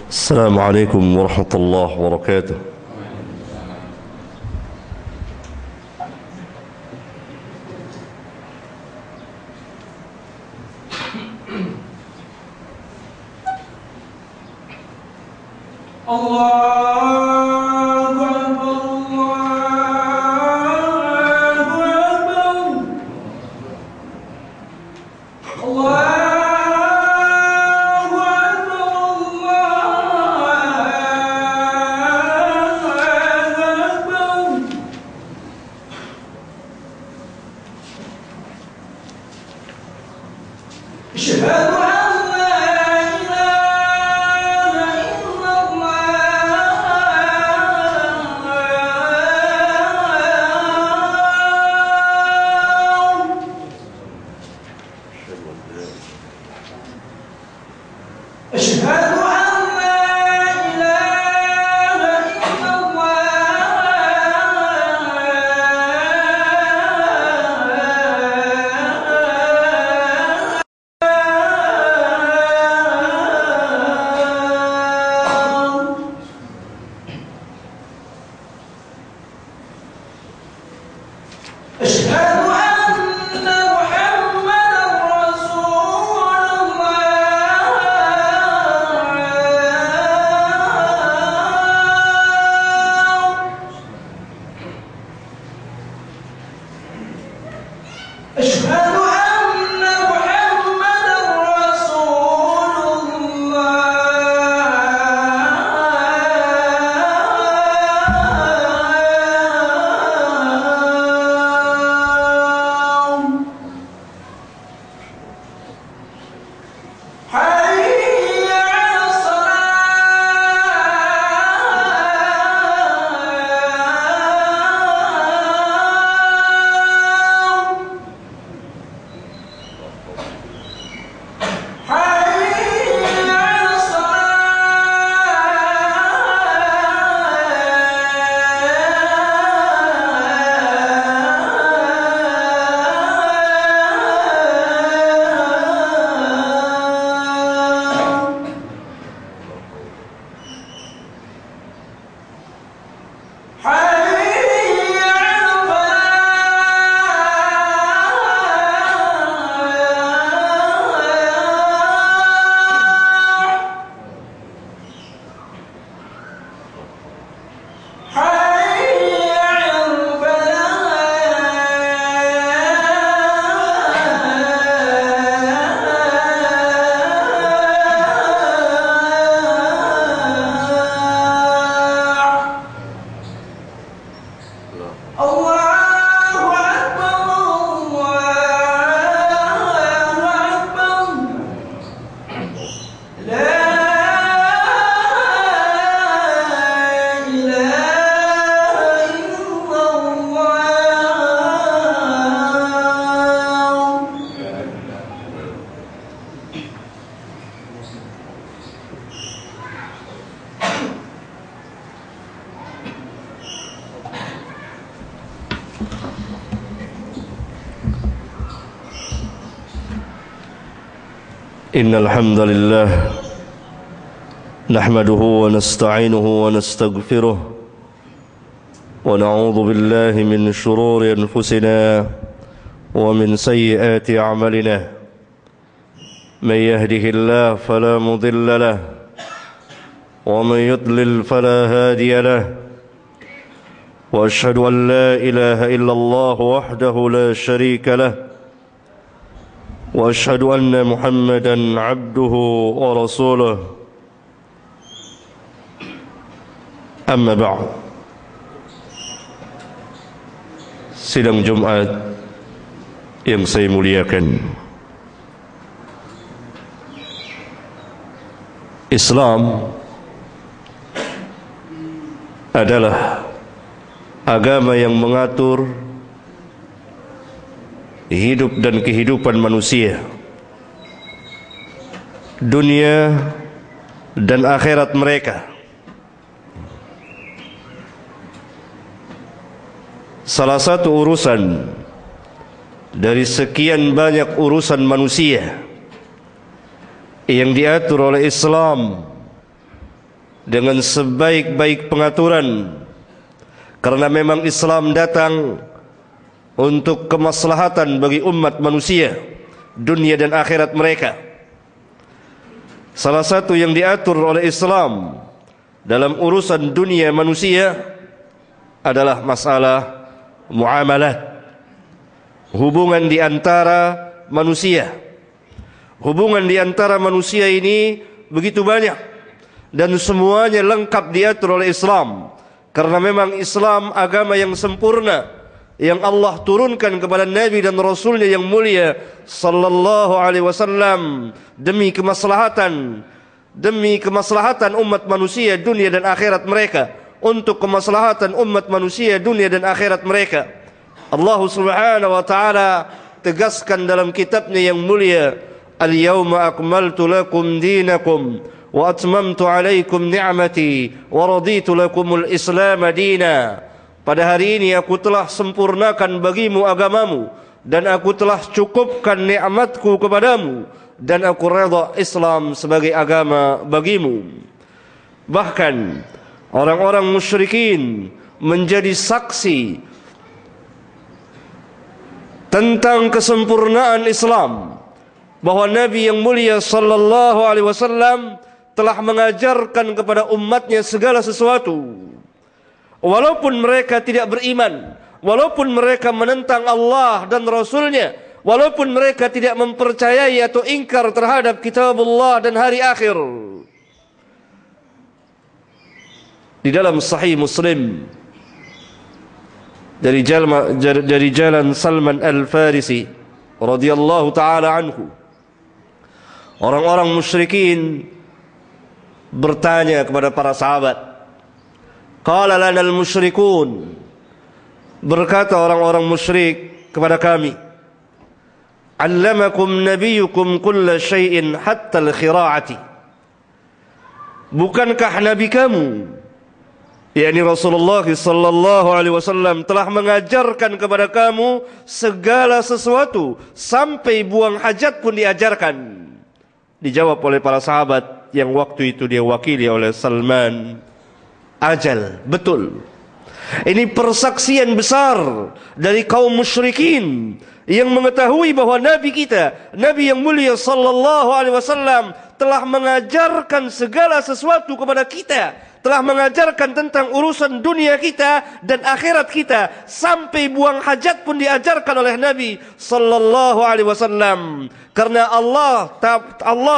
السلام عليكم ورحمة الله وبركاته. إن الحمد لله نحمده ونستعينه ونستغفره ونعوذ بالله من شرور أنفسنا ومن سيئات أعمالنا. من يهده الله فلا مضل له ومن يضلل فلا هادي له، وأشهد أن لا إله إلا الله وحده لا شريك له، وأشهد أن محمدًا عبده ورسوله. أما بعد. Sidang Jumat yang saya muliakan, Islam adalah agama yang mengatur hidup dan kehidupan manusia, dunia dan akhirat mereka. Salah satu urusan dari sekian banyak urusan manusia yang diatur oleh Islam dengan sebaik-baik pengaturan, karena memang Islam datang untuk kemaslahatan bagi umat manusia, dunia dan akhirat mereka. Salah satu yang diatur oleh Islam dalam urusan dunia manusia adalah masalah muamalat, hubungan di antara manusia. Hubungan di antara manusia ini begitu banyak dan semuanya lengkap diatur oleh Islam, karena memang Islam agama yang sempurna yang Allah turunkan kepada Nabi dan Rasulnya yang mulia sallallahu alaihi wasallam demi kemaslahatan umat manusia dunia dan akhirat mereka, untuk kemaslahatan umat manusia dunia dan akhirat mereka. Allah Subhanahu wa taala tegaskan dalam kitabnya yang mulia, al-yawma akmaltu lakum dinakum wa atmamtu alaikum ni'mati wa raditu lakumul islam dina. Pada hari ini aku telah sempurnakan bagimu agamamu, dan aku telah cukupkan nikmatku kepadamu, dan aku redha Islam sebagai agama bagimu. Bahkan orang-orang musyrikin menjadi saksi tentang kesempurnaan Islam, bahwa Nabi yang mulia sallallahu alaihi wasallam telah mengajarkan kepada umatnya segala sesuatu. Walaupun mereka tidak beriman, walaupun mereka menentang Allah dan Rasulnya, walaupun mereka tidak mempercayai atau ingkar terhadap kitabullah dan hari akhir. Di dalam Sahih Muslim dari jalan Salman Al-Farisi radhiyallahu taala anhu, orang-orang musyrikin bertanya kepada para sahabat, qala lana al-musyrikun, berkata orang-orang musyrik kepada kami, allamakum nabiyukum kulla syai'in hatta al-khira'ati, bukankah nabi kamu, yakni Rasulullah sallallahu alaihi wasallam, telah mengajarkan kepada kamu segala sesuatu sampai buang hajat pun diajarkan? Dijawab oleh para sahabat yang waktu itu dia wakili oleh Salman, ajal, betul. Ini persaksian besar dari kaum musyrikin yang mengetahui bahwa Nabi kita, Nabi yang mulia sallallahu alaihi wasallam, telah mengajarkan segala sesuatu kepada kita, telah mengajarkan tentang urusan dunia kita dan akhirat kita, sampai buang hajat pun diajarkan oleh Nabi sallallahu alaihi wasallam. Karena Allah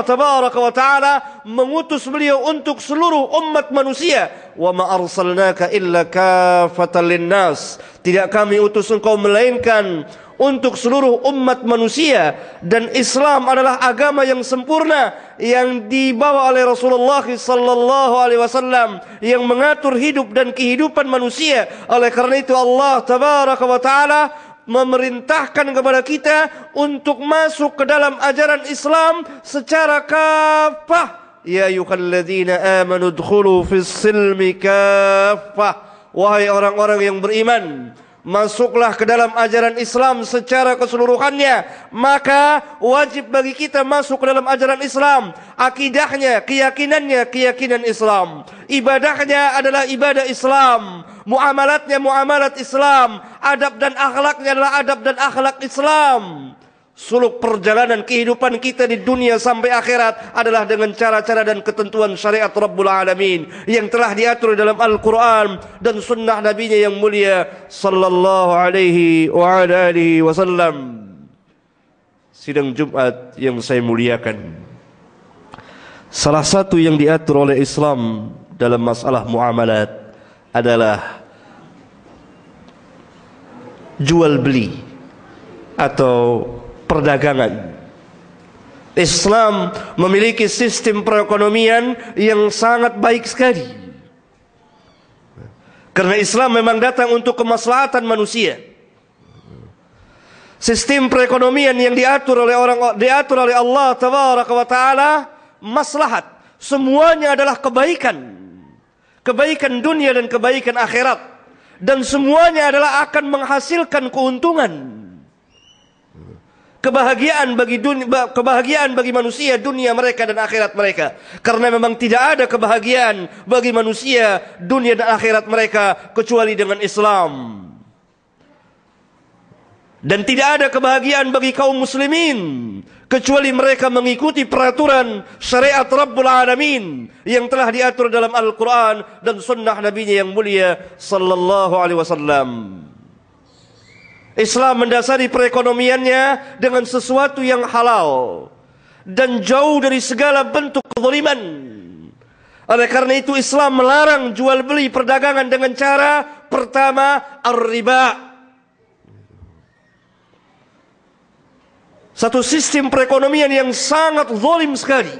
tabaraka wa taala mengutus beliau untuk seluruh umat manusia. Wa ma arsalnaka illa kafatan linnas, tidak kami utus engkau melainkan untuk seluruh umat manusia. Dan Islam adalah agama yang sempurna yang dibawa oleh Rasulullah sallallahu alaihi wasallam, yang mengatur hidup dan kehidupan manusia. Oleh karena itu Allah tabaraka wa taala memerintahkan kepada kita untuk masuk ke dalam ajaran Islam secara kafah. Ya ayyuhalladzina amanu udkhulu fis silmi kafah, wahai orang-orang yang beriman, masuklah ke dalam ajaran Islam secara keseluruhannya. Maka wajib bagi kita masuk ke dalam ajaran Islam. Akidahnya, keyakinannya, keyakinan Islam. Ibadahnya adalah ibadah Islam. Muamalatnya, muamalat Islam. Adab dan akhlaknya adalah adab dan akhlak Islam. Suluk perjalanan kehidupan kita di dunia sampai akhirat adalah dengan cara-cara dan ketentuan syariat Rabbul Alamin yang telah diatur dalam Al-Quran dan sunnah Nabi-Nya yang mulia sallallahu alaihi wa alihi wasallam. Sidang Jumat yang saya muliakan, salah satu yang diatur oleh Islam dalam masalah muamalat adalah jual beli atau perdagangan. Islam memiliki sistem perekonomian yang sangat baik sekali, karena Islam memang datang untuk kemaslahatan manusia. Sistem perekonomian yang diatur oleh Allah tabaraka wa taala maslahat, semuanya adalah kebaikan, kebaikan dunia dan kebaikan akhirat, dan semuanya adalah akan menghasilkan keuntungan. kebahagiaan bagi manusia dunia mereka dan akhirat mereka. Karena memang tidak ada kebahagiaan bagi manusia dunia dan akhirat mereka kecuali dengan Islam. Dan tidak ada kebahagiaan bagi kaum muslimin kecuali mereka mengikuti peraturan syariat Rabbul Alamin yang telah diatur dalam Al-Quran dan sunnah Nabi-Nya yang mulia sallallahu alaihi wasallam. Islam mendasari perekonomiannya dengan sesuatu yang halal dan jauh dari segala bentuk kezaliman. Oleh karena itu Islam melarang jual beli perdagangan dengan cara pertama ar-riba. Satu sistem perekonomian yang sangat zalim sekali.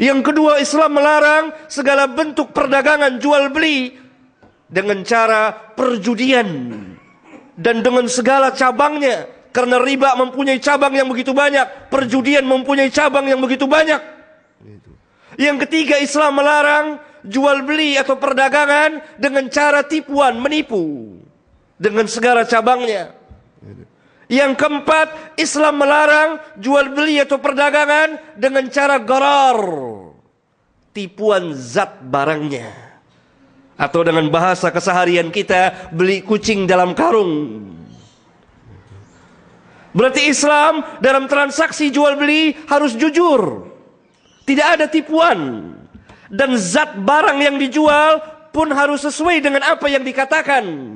Yang kedua, Islam melarang segala bentuk perdagangan jual beli dengan cara perjudian dan dengan segala cabangnya. Karena riba mempunyai cabang yang begitu banyak, perjudian mempunyai cabang yang begitu banyak. Yang ketiga, Islam melarang jual beli atau perdagangan dengan cara tipuan, menipu dengan segala cabangnya. Yang keempat, Islam melarang jual beli atau perdagangan dengan cara gharar, tipuan zat barangnya. Atau dengan bahasa keseharian kita, beli kucing dalam karung. Berarti Islam dalam transaksi jual beli harus jujur, tidak ada tipuan. Dan zat barang yang dijual pun harus sesuai dengan apa yang dikatakan.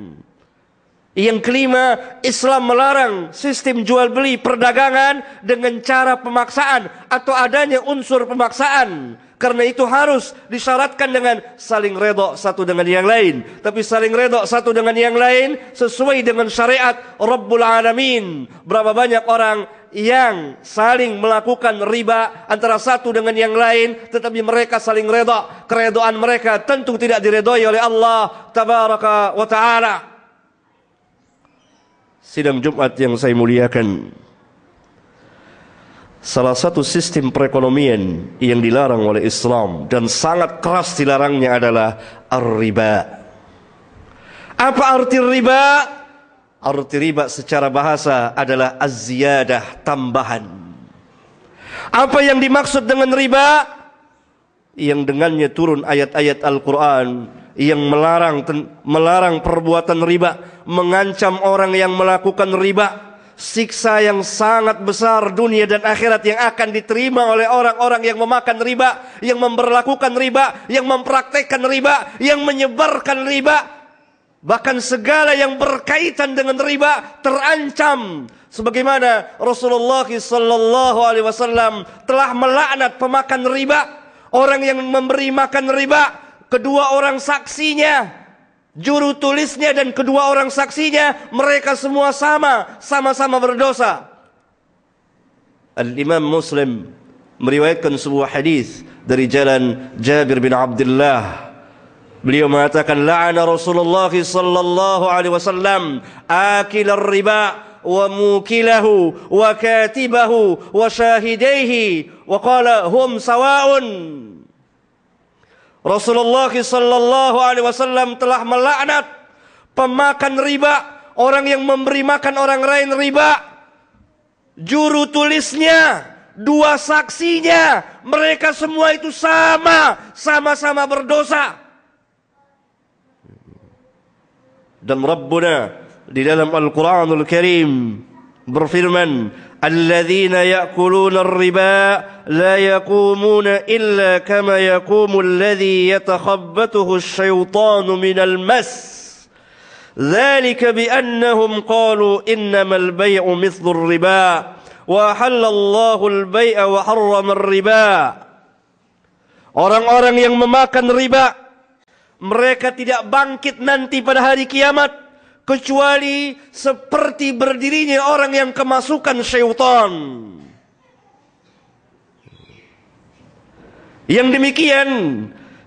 Yang kelima, Islam melarang sistem jual beli perdagangan dengan cara pemaksaan atau adanya unsur pemaksaan. Karena itu harus disyaratkan dengan saling redha satu dengan yang lain. Tapi saling redha satu dengan yang lain sesuai dengan syariat Rabbul Alamin. Berapa banyak orang yang saling melakukan riba antara satu dengan yang lain, tetapi mereka saling redha. Keredaan mereka tentu tidak diredai oleh Allah Tabaraka wa Ta'ala. Sidang Jumat yang saya muliakan, salah satu sistem perekonomian yang dilarang oleh Islam dan sangat keras dilarangnya adalah ar-riba. Apa arti riba? Arti riba secara bahasa adalah az-ziyadah, tambahan. Apa yang dimaksud dengan riba? Yang dengannya turun ayat-ayat Al-Quran yang melarang perbuatan riba, mengancam orang yang melakukan riba, siksa yang sangat besar dunia dan akhirat yang akan diterima oleh orang-orang yang memakan riba, yang memperlakukan riba, yang mempraktekkan riba, yang menyebarkan riba. Bahkan segala yang berkaitan dengan riba terancam. Sebagaimana Rasulullah sallallahu alaihi wasallam telah melaknat pemakan riba, orang yang memberi makan riba, kedua orang saksinya, juru tulisnya dan kedua orang saksinya, mereka semua sama-sama berdosa. Al-Imam Muslim meriwayatkan sebuah hadis dari jalan Jabir bin Abdullah. Beliau mengatakan, la'ana Rasulullah sallallahu alaihi wasallam akil ar-riba wa mukilahu wa katibahu wa syahidaihi wa qala hum sawa'un. Rasulullah sallallahu alaihi wasallam telah melaknat pemakan riba, orang yang memberi makan orang lain riba, juru tulisnya, dua saksinya, mereka semua itu sama-sama berdosa. Dan Rabbuna di dalam Al-Quranul Karim berfirman, alladzina ya'kuluna ar-riba la yaqumuna illa kama yaqumu alladhi yatakhabbathu asy-syaitanu minal mas. Dzalika bi annahum qalu innamal bay'u mithlu ar-riba wa halallahu al-bay'a wa harrama ar-riba. Orang-orang yang memakan riba, mereka tidak bangkit nanti pada hari kiamat kecuali seperti berdirinya orang yang kemasukan syaitan. Yang demikian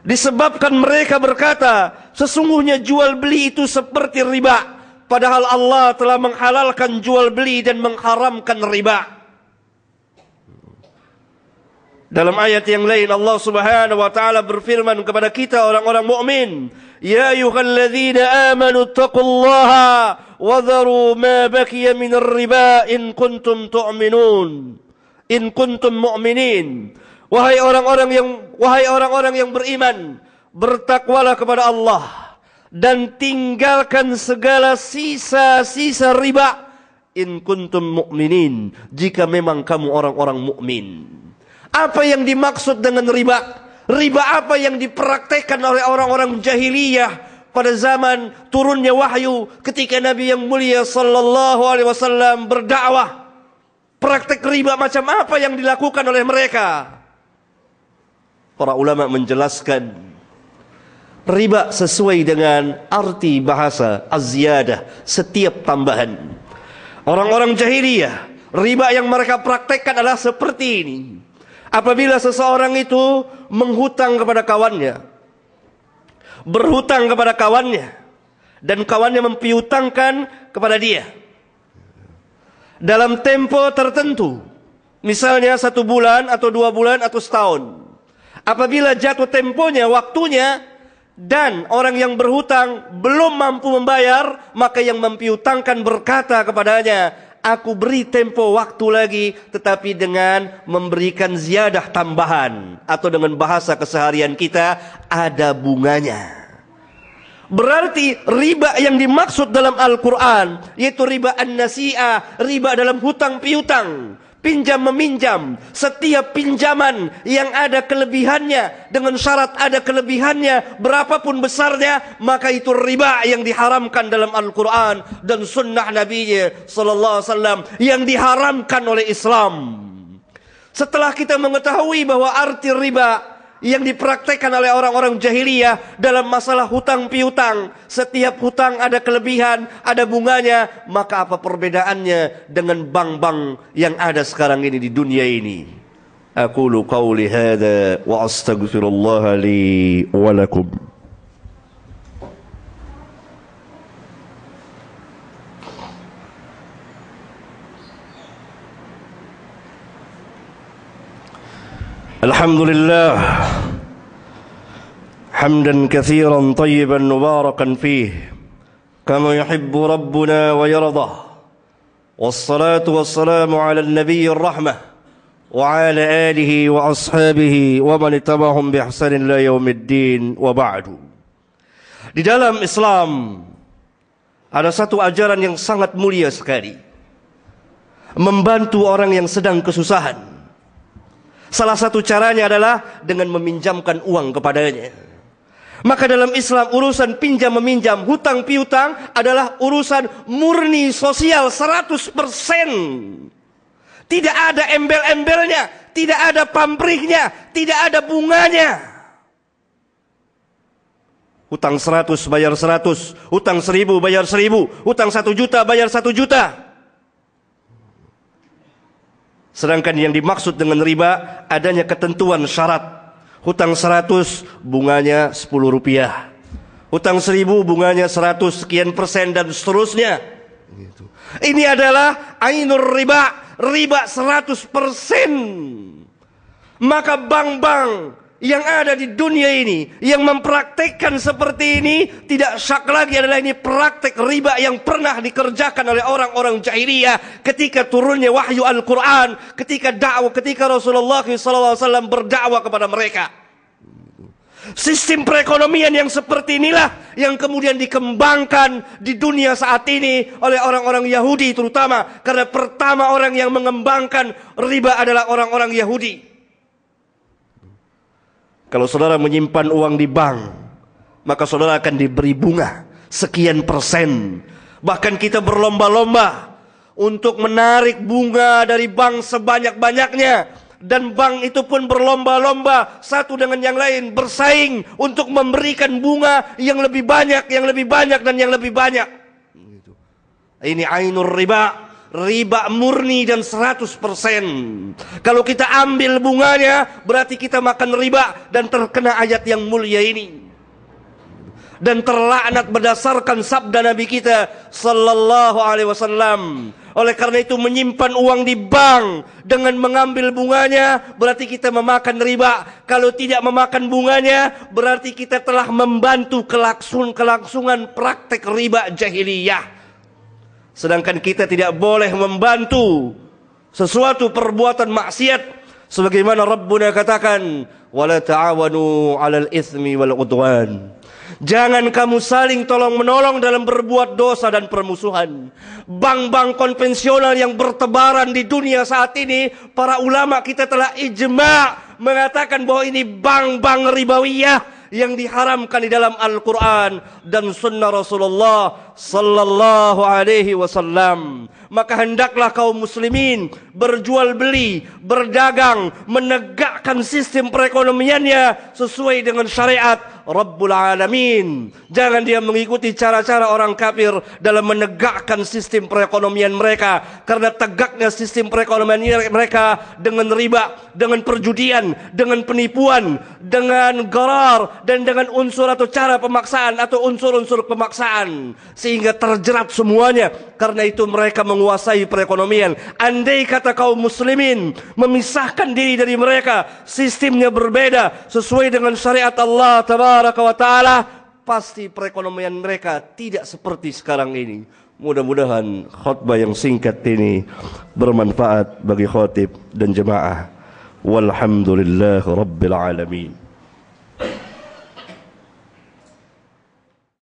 disebabkan mereka berkata, sesungguhnya jual beli itu seperti riba, padahal Allah telah menghalalkan jual beli dan mengharamkan riba. Dalam ayat yang lain Allah Subhanahu wa taala berfirman kepada kita orang-orang mukmin, ya ayyuhalladzina amanu taqullaha wadharu ma baqiya minar riba in kuntum tu'minun. In kuntum mu'minin. Wahai orang-orang yang beriman, bertakwalah kepada Allah dan tinggalkan segala sisa-sisa riba. In kuntum mu'minin, jika memang kamu orang-orang mukmin. Apa yang dimaksud dengan riba? Riba apa yang dipraktekkan oleh orang-orang jahiliyah pada zaman turunnya wahyu ketika Nabi yang mulia sallallahu alaihi wasallam berdakwah? Praktek riba macam apa yang dilakukan oleh mereka? Para ulama menjelaskan, riba sesuai dengan arti bahasa az-ziyadah, setiap tambahan. Orang-orang jahiliyah, riba yang mereka praktekkan adalah seperti ini. Apabila seseorang itu menghutang kepada kawannya, berhutang kepada kawannya, dan kawannya mempiutangkan kepada dia dalam tempo tertentu, misalnya 1 bulan atau 2 bulan atau setahun. Apabila jatuh temponya, waktunya, dan orang yang berhutang belum mampu membayar, maka yang mempiutangkan berkata kepadanya, aku beri tempo waktu lagi, tetapi dengan memberikan ziyadah tambahan, atau dengan bahasa keseharian kita, ada bunganya. Berarti riba yang dimaksud dalam Al-Quran yaitu riba an-nasi'ah, riba dalam hutang piutang, pinjam meminjam. Setiap pinjaman yang ada kelebihannya, dengan syarat ada kelebihannya berapapun besarnya, maka itu riba yang diharamkan dalam Al-Quran dan sunnah Nabi sallallahu alaihi wasallam, yang diharamkan oleh Islam. Setelah kita mengetahui bahwa arti riba yang dipraktekkan oleh orang-orang jahiliyah dalam masalah hutang piutang, setiap hutang ada kelebihan, ada bunganya, maka apa perbedaannya dengan bank-bank yang ada sekarang ini di dunia ini? Aqulu qawli hadza wa astaghfirullah li wa lakum. Alhamdulillah hamdan katsiran tayyiban mubarakan fih kama yuhibbu rabbuna wa yardah. Wassalatu wassalamu ala an-nabiyir rahmah wa ala alihi wa ashabihi wa man ittaba'ahum bi ihsanin ila yaumiddin wa ba'du. Di dalam Islam ada satu ajaran yang sangat mulia sekali, membantu orang yang sedang kesusahan. Salah satu caranya adalah dengan meminjamkan uang kepadanya. Maka dalam Islam urusan pinjam meminjam, hutang piutang adalah urusan murni sosial 100%. Tidak ada embel-embelnya, tidak ada pamrihnya, tidak ada bunganya. Hutang 100 bayar 100, hutang 1000 bayar 1000, hutang 1 juta bayar 1 juta. Sedangkan yang dimaksud dengan riba adanya ketentuan syarat. Hutang 100 bunganya 10 rupiah. Hutang 1000 bunganya 100 sekian persen dan seterusnya. Ini adalah ainur riba, riba 100%. Maka bank-bank yang ada di dunia ini yang mempraktekkan seperti ini, tidak syak lagi adalah ini praktek riba yang pernah dikerjakan oleh orang-orang jahiliyah ketika turunnya wahyu Al-Quran, ketika Rasulullah SAW berdakwah kepada mereka. Sistem perekonomian yang seperti inilah yang kemudian dikembangkan di dunia saat ini oleh orang-orang Yahudi terutama, karena pertama orang yang mengembangkan riba adalah orang-orang Yahudi. Kalau saudara menyimpan uang di bank, maka saudara akan diberi bunga sekian persen. Bahkan kita berlomba-lomba untuk menarik bunga dari bank sebanyak-banyaknya. Dan bank itu pun berlomba-lomba satu dengan yang lain, bersaing untuk memberikan bunga yang lebih banyak, yang lebih banyak, dan yang lebih banyak. Ini ainur riba. Riba murni dan 100%. Kalau kita ambil bunganya, berarti kita makan riba dan terkena ayat yang mulia ini. Dan terlaknat berdasarkan sabda Nabi kita sallallahu alaihi wasallam. Oleh karena itu menyimpan uang di bank dengan mengambil bunganya berarti kita memakan riba. Kalau tidak memakan bunganya berarti kita telah membantu kelangsungan praktek riba jahiliyah. sedangkan kita tidak boleh membantu sesuatu perbuatan maksiat, sebagaimana Rabbuna katakan, wala ta'awanu 'alal itsmi wal 'udwan. Jangan kamu saling tolong-menolong dalam berbuat dosa dan permusuhan. Bank-bank konvensional yang bertebaran di dunia saat ini, para ulama kita telah ijma' mengatakan bahwa ini bank-bank ribawiyah yang diharamkan di dalam Al-Quran dan Sunnah Rasulullah Sallallahu Alaihi Wasallam. Maka hendaklah kaum muslimin berjual beli, berdagang, menegakkan sistem perekonomiannya sesuai dengan syariat Rabbul Alamin. Jangan dia mengikuti cara-cara orang kafir dalam menegakkan sistem perekonomian mereka, karena tegaknya sistem perekonomian mereka dengan riba, dengan perjudian, dengan penipuan, dengan gharar, dan dengan unsur atau cara pemaksaan atau unsur-unsur pemaksaan, sehingga terjerat semuanya. Karena itu mereka menguasai perekonomian. Andai kata kaum muslimin memisahkan diri dari mereka, sistemnya berbeda sesuai dengan syariat Allah Tabaraka wa Ta'ala, pasti perekonomian mereka tidak seperti sekarang ini. Mudah-mudahan khutbah yang singkat ini bermanfaat bagi khatib dan jemaah. Walhamdulillah Rabbil Alamin.